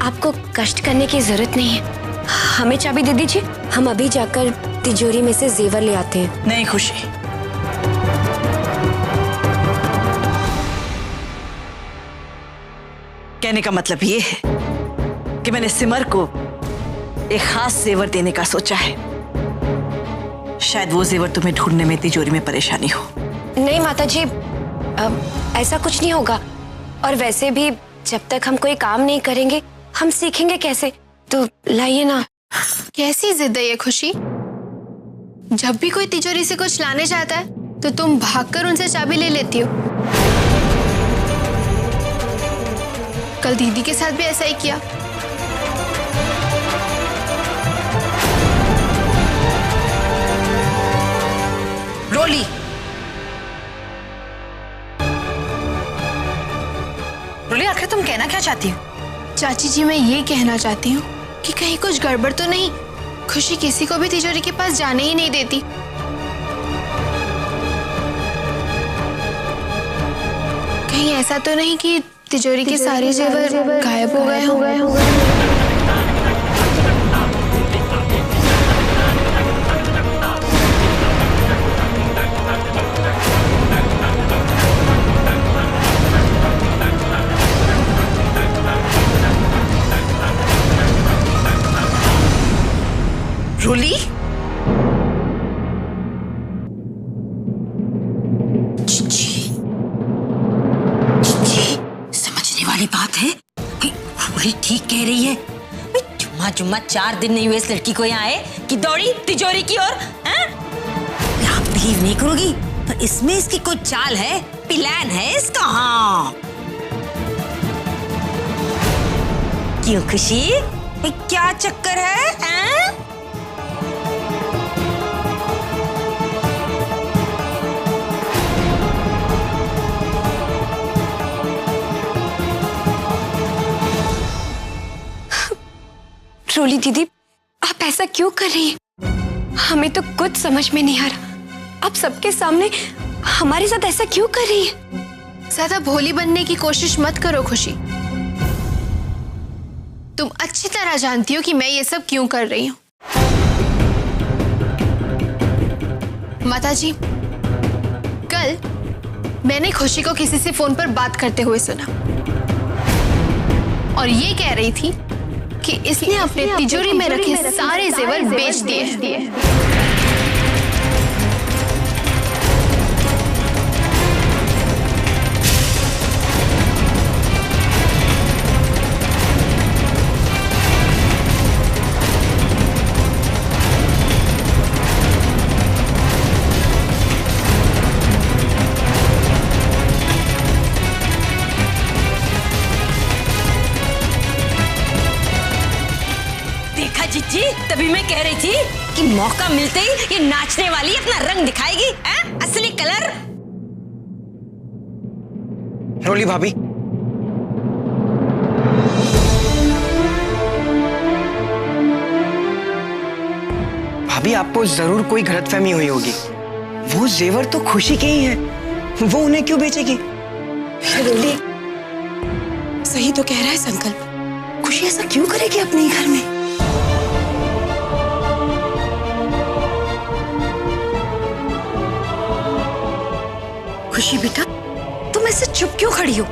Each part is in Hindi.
आपको कष्ट करने की जरूरत नहीं है। हमें चाबी दे दीजिए, हम अभी जाकर तिजोरी में से जेवर ले आते हैं। नहीं खुशी, कहने का मतलब ये है कि मैंने सिमर को एक खास जेवर देने का सोचा है। शायद वो जेवर तुम्हें ढूंढने में तिजोरी में परेशानी हो। नहीं माता जी, ऐसा कुछ नहीं होगा। और वैसे भी जब तक हम कोई काम नहीं करेंगे हम सीखेंगे कैसे? तो लाइए ना। कैसी जिद है ये खुशी? जब भी कोई तिजोरी से कुछ लाने चाहता है तो तुम भागकर उनसे चाबी ले लेती हो। कल दीदी के साथ भी ऐसा ही किया। रोली, रोली आखिर तुम कहना क्या चाहती हो? चाची जी, मैं ये कहना चाहती हूँ कि कहीं कुछ गड़बड़ तो नहीं। खुशी किसी को भी तिजोरी के पास जाने ही नहीं देती। कहीं ऐसा तो नहीं कि तिजोरी के सारे जेवर गायब हो गए होंगे। रोली, समझने वाली बात है। रोली ठीक कह रही है। जुम्मा जुम्मा 4 दिन नहीं हुए इस लड़की को यहाँ आए कि दौड़ी तिजोरी की ओर। आप बिलीव नहीं करोगी, पर इसमें इसकी कोई चाल है, प्लान है इसका। हाँ, क्यों खुशी, क्या चक्कर है? रोली दीदी, आप ऐसा क्यों कर रही हैं? हमें तो कुछ समझ में नहीं आ रहा। आप सबके सामने हमारे साथ ऐसा क्यों कर रही हैं? ज्यादा भोली बनने की कोशिश मत करो खुशी। तुम अच्छी तरह जानती हो कि मैं ये सब क्यों कर रही हूँ। माता जी, कल मैंने खुशी को किसी से फोन पर बात करते हुए सुना और ये कह रही थी कि इसने अपने तिजोरी में रखे सारे जेवर बेच दिए। जी, तभी मैं कह रही थी कि मौका मिलते ही ये नाचने वाली अपना रंग दिखाएगी, असली कलर। रोली भाभी, भाभी आपको जरूर कोई गलतफहमी हुई होगी। वो जेवर तो खुशी के ही हैं, वो उन्हें क्यों बेचेगी? रोली, सही तो कह रहा है संकल्प। खुशी ऐसा क्यों करेगी अपने घर में? खुशी बेटा, तुम ऐसे चुप क्यों खड़ी हो?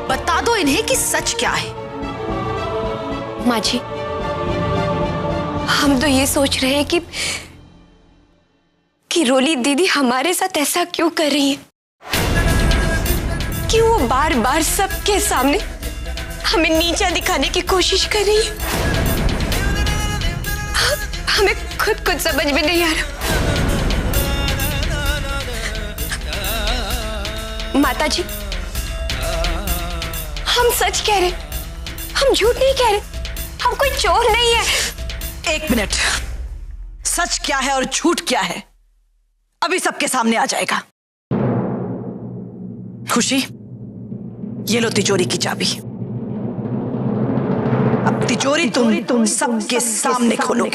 बता दो इन्हें कि सच क्या है। माँ जी, हम तो ये सोच रहे हैं कि रोली दीदी हमारे साथ ऐसा क्यों कर रही है, कि वो बार बार सबके सामने हमें नीचा दिखाने की कोशिश कर रही है। हमें खुद कुछ समझ में नहीं आ रहा। माता जी, हम सच कह रहे, हम झूठ नहीं कह रहे, हम कोई चोर नहीं है। एक मिनट, सच क्या है और झूठ क्या है अभी सबके सामने आ जाएगा। खुशी, ये लो तिजोरी की चाबी। अब तिजोरी तुम सबके सामने खोलो।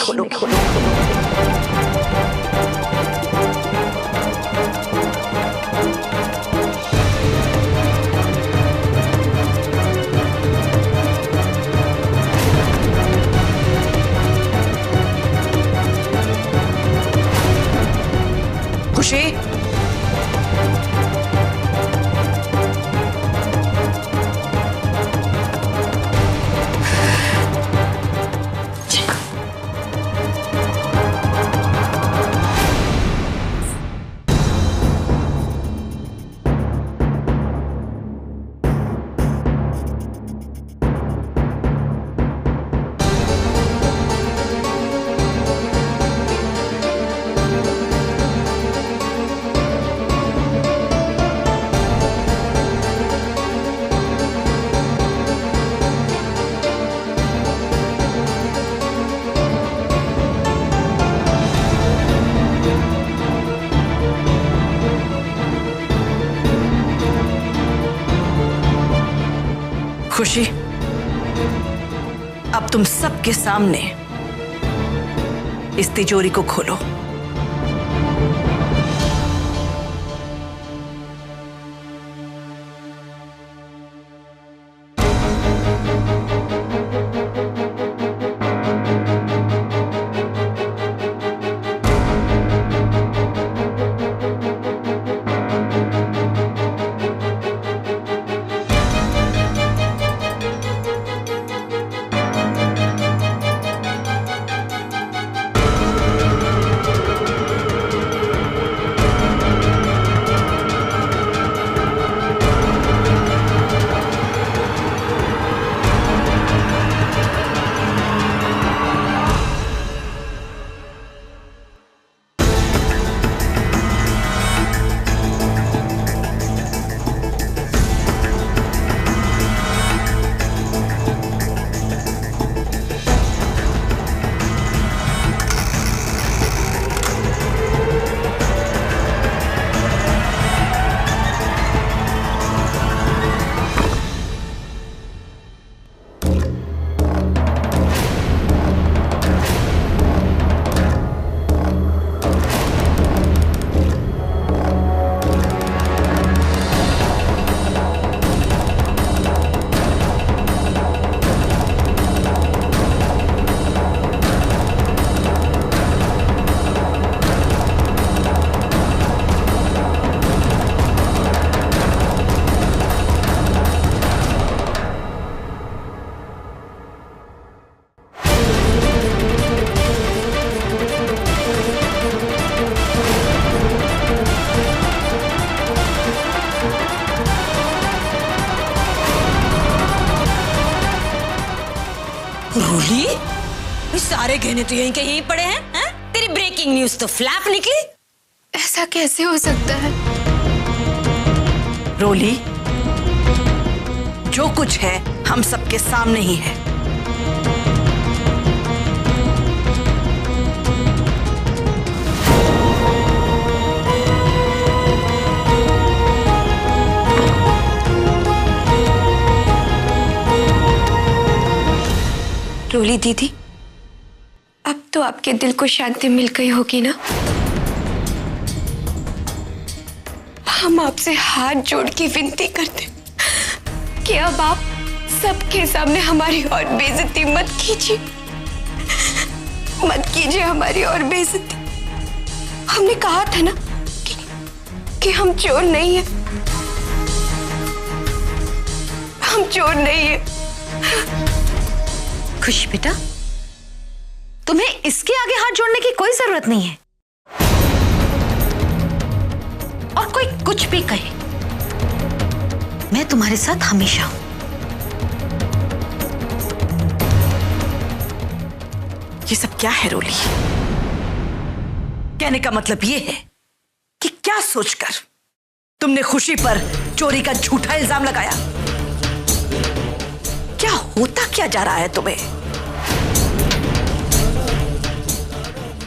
खुशी, अब तुम सबके सामने इस तिजोरी को खोलो। रूली, सारे गहने तो यहीं के यहीं पड़े हैं, हैं? तेरी ब्रेकिंग न्यूज तो फ्लैप निकली। ऐसा कैसे हो सकता है? रोली, जो कुछ है हम सबके सामने ही है। रोली दीदी, अब तो आपके दिल को शांति मिल गई होगी ना? हम आपसे हाथ जोड़ के विनती करते कि अब आप सबके सामने हमारी और बेइज्जती मत कीजिए, मत कीजिए हमारी और बेइज्जती। हमने कहा था ना कि हम चोर नहीं है, हम चोर नहीं है। खुशी बेटा, तुम्हें इसके आगे हाथ जोड़ने की कोई जरूरत नहीं है। और कोई कुछ भी कहे, मैं तुम्हारे साथ हमेशा हूं। ये सब क्या है रोली? कहने का मतलब ये है कि क्या सोचकर तुमने खुशी पर चोरी का झूठा इल्जाम लगाया? क्या होता क्या जा रहा है तुम्हें?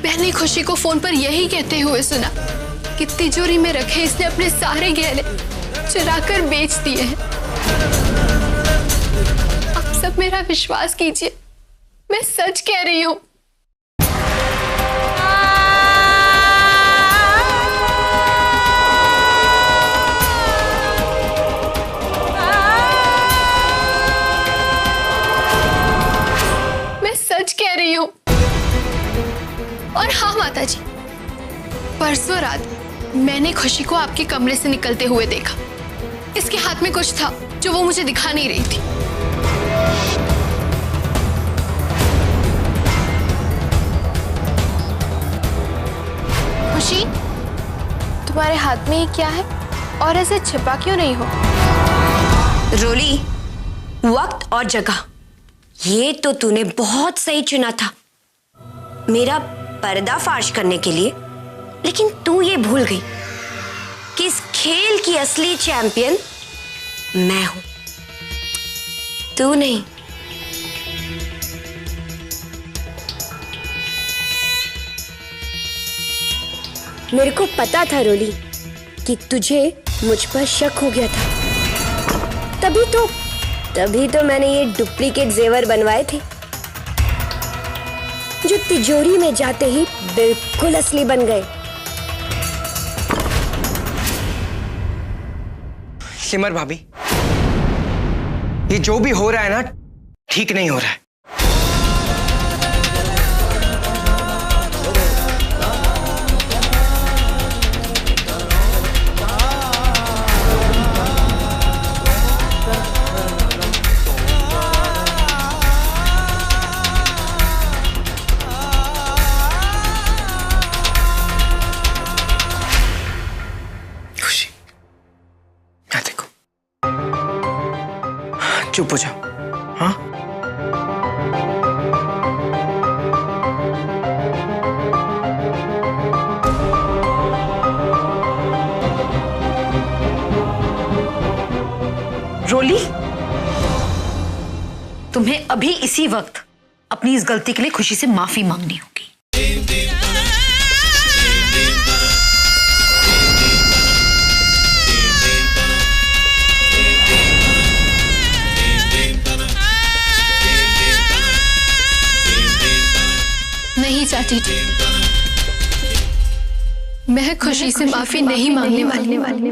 मैंने खुशी को फोन पर यही कहते हुए सुना कि तिजोरी में रखे इसने अपने सारे गहने चुराकर बेच दिए हैं। आप सब मेरा विश्वास कीजिए, मैं सच कह रही हूं। मैं सच कह रही हूं। और हाँ माता जी, परसों रात मैंने खुशी को आपके कमरे से निकलते हुए देखा। इसके हाथ में कुछ था जो वो मुझे दिखा नहीं रही थी। खुशी, तुम्हारे हाथ में ये क्या है और ऐसे छिपा क्यों नहीं हो? रोली, वक्त और जगह ये तो तूने बहुत सही चुना था मेरा पर्दाफाश करने के लिए, लेकिन तू ये भूल गई कि इस खेल की असली चैंपियन मैं हूं, तू नहीं। मेरे को पता था रोली कि तुझे मुझ पर शक हो गया था, तभी तो मैंने ये डुप्लीकेट जेवर बनवाए थे, जो तिजोरी में जाते ही बिल्कुल असली बन गए। सिमर भाभी, ये जो भी हो रहा है ना, ठीक नहीं हो रहा है। खुशी, यहाँ देखो, चुप हो जाओ। हाँ, रोली, तुम्हें अभी इसी वक्त अपनी इस गलती के लिए खुशी से माफी मांगनी होगी। नहीं चाची जी, मैं खुशी से माफी नहीं मांगने वाली।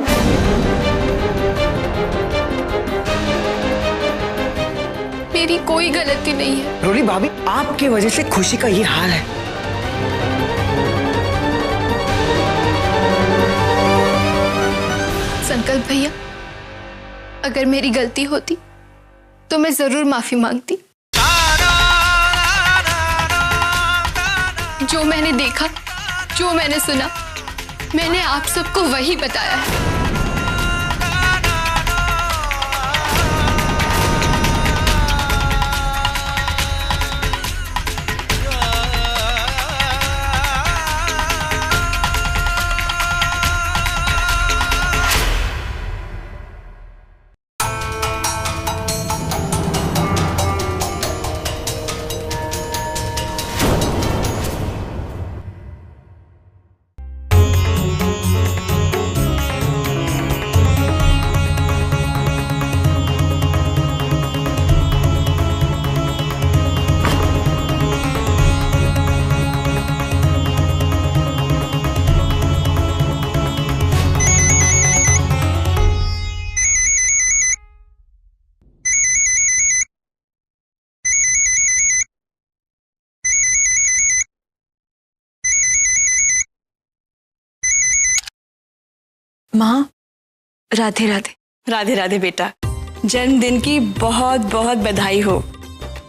मेरी कोई गलती नहीं है। रोली भाभी, आपकी वजह से खुशी का ये हाल है। संकल्प भैया, अगर मेरी गलती होती तो मैं जरूर माफी मांगती। जो मैंने देखा, जो मैंने सुना, मैंने आप सबको वही बताया है। माँ, राधे राधे। राधे राधे बेटा, जन्मदिन की बहुत बहुत बधाई हो।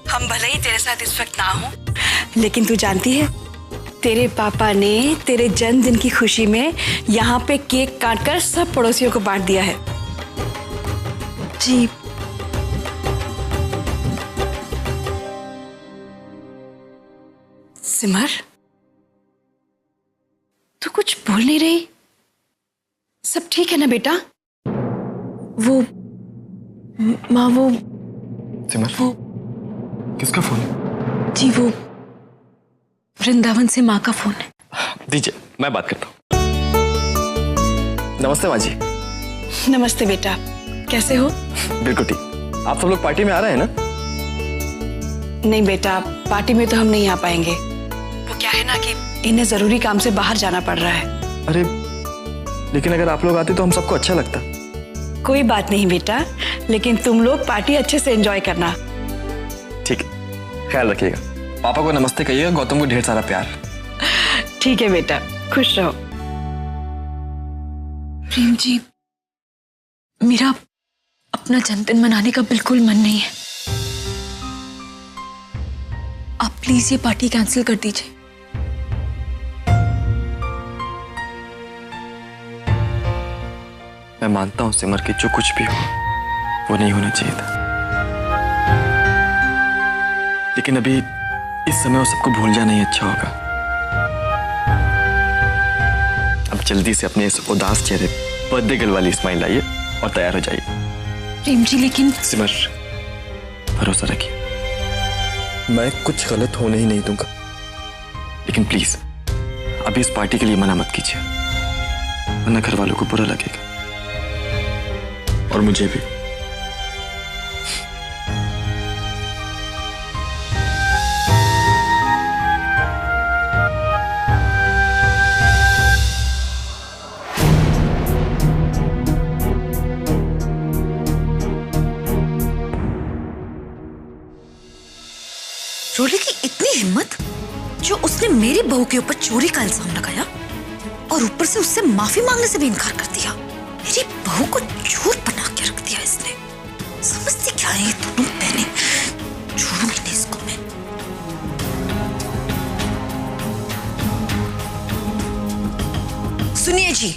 हम भले ही तेरे साथ इस वक्त ना हो, लेकिन तू जानती है, तेरे पापा ने तेरे जन्मदिन की खुशी में यहाँ पे केक काटकर सब पड़ोसियों को बांट दिया है। जी। सिमर, तू कुछ बोल नहीं रही? सब ठीक है ना बेटा? वो माँ, वो सिमर, वो किसका फोन है? जी, वो वृंदावन से माँ का फोन है। दीजिए, मैं बात करता हूँ। नमस्ते माँ जी। नमस्ते बेटा, कैसे हो? बिल्कुल ठीक। आप सब लोग पार्टी में आ रहे हैं ना? नहीं बेटा, पार्टी में तो हम नहीं आ पाएंगे। वो क्या है ना कि इन्हें जरूरी काम से बाहर जाना पड़ रहा है। अरे, लेकिन अगर आप लोग आते तो हम सबको अच्छा लगता। कोई बात नहीं बेटा, लेकिन तुम लोग पार्टी अच्छे से एंजॉय करना। ठीक है, ख्याल रखिएगा। पापा को नमस्ते कहिएगा, गौतम को ढेर सारा प्यार। ठीक है बेटा, खुश रहो। प्रेम जी, मेरा अपना जन्मदिन मनाने का बिल्कुल मन नहीं है। आप प्लीज ये पार्टी कैंसिल कर दीजिए। मैं मानता हूं सिमर कि जो कुछ भी हो वो नहीं होना चाहिए था, लेकिन अभी इस समय वो सबको भूल जाना ही अच्छा होगा। अब जल्दी से अपने इस उदास चेहरे बर्थडे गर्ल वाली स्माइल लाइए और तैयार हो जाइए। प्रेम जी, लेकिन सिमर, भरोसा रखिए, मैं कुछ गलत होने ही नहीं दूंगा। लेकिन प्लीज अभी इस पार्टी के लिए मना मत कीजिए, वरना घर वालों को बुरा लगेगा और मुझे भी। हिम्मत जो उसने मेरी बहू के ऊपर चोरी का इल्जाम लगाया और ऊपर से उससे माफी मांगने से भी इनकार कर दिया। मेरी बहू को चोर बना के रख दिया इसने। समझती क्या है ये दोनों बहनें? छोड़ूंगी नहीं इसको मैं। सुनिए जी,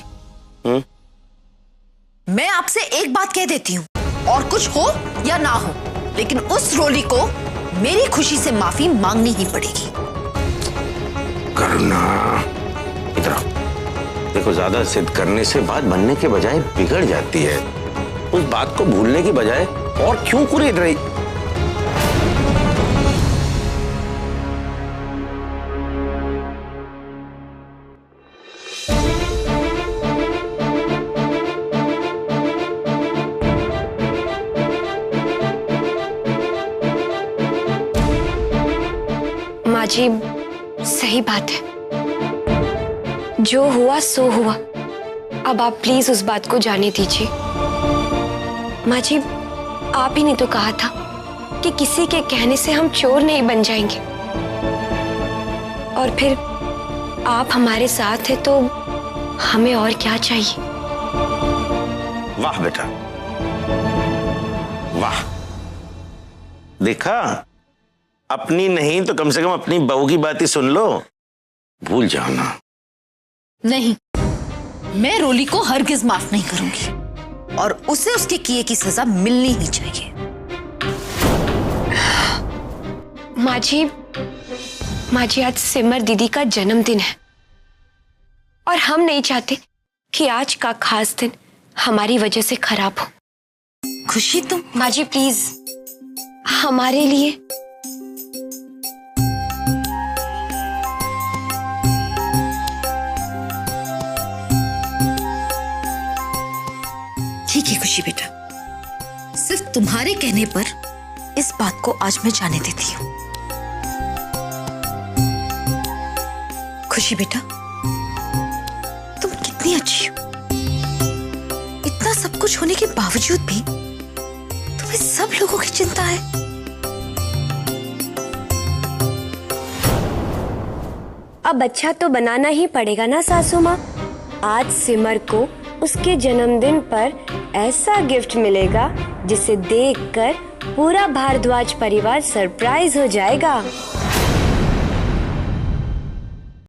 मैं आपसे एक बात कह देती हूँ, और कुछ हो या ना हो, लेकिन उस रोली को मेरी खुशी से माफी मांगनी ही पड़ेगी। करुणा, इधर आओ। देखो, ज्यादा जिद करने से बात बनने के बजाय बिगड़ जाती है। उस बात को भूलने की बजाय और क्यों कुरेद रही? माँ जी, सही बात है, जो हुआ सो हुआ। अब आप प्लीज उस बात को जाने दीजिए। माँ जी, आप ही ने तो कहा था कि किसी के कहने से हम चोर नहीं बन जाएंगे, और फिर आप हमारे साथ हैं तो हमें और क्या चाहिए। वाह बेटा, वाह। देखा, अपनी नहीं तो कम से कम अपनी बहू की बात ही सुन लो। भूल जाओ ना। नहीं, मैं रोली को हरगिज माफ नहीं करूंगी, और उसे उसके किए की सजा मिलनी ही चाहिए। माँ जी, आज सिमर दीदी का जन्मदिन है, और हम नहीं चाहते कि आज का खास दिन हमारी वजह से खराब हो। खुशी, तुम माँ जी प्लीज हमारे लिए। ठीक है खुशी बेटा, सिर्फ तुम्हारे कहने पर इस बात को आज मैं जाने देती हूँ। खुशी बेटा, तुम कितनी अच्छी हो। इतना सब कुछ होने के बावजूद भी तुम्हें सब लोगों की चिंता है। अब अच्छा तो बनाना ही पड़ेगा ना सासू माँ। आज सिमर को उसके जन्मदिन पर ऐसा गिफ्ट मिलेगा जिसे देखकर पूरा भारद्वाज परिवार सरप्राइज हो जाएगा।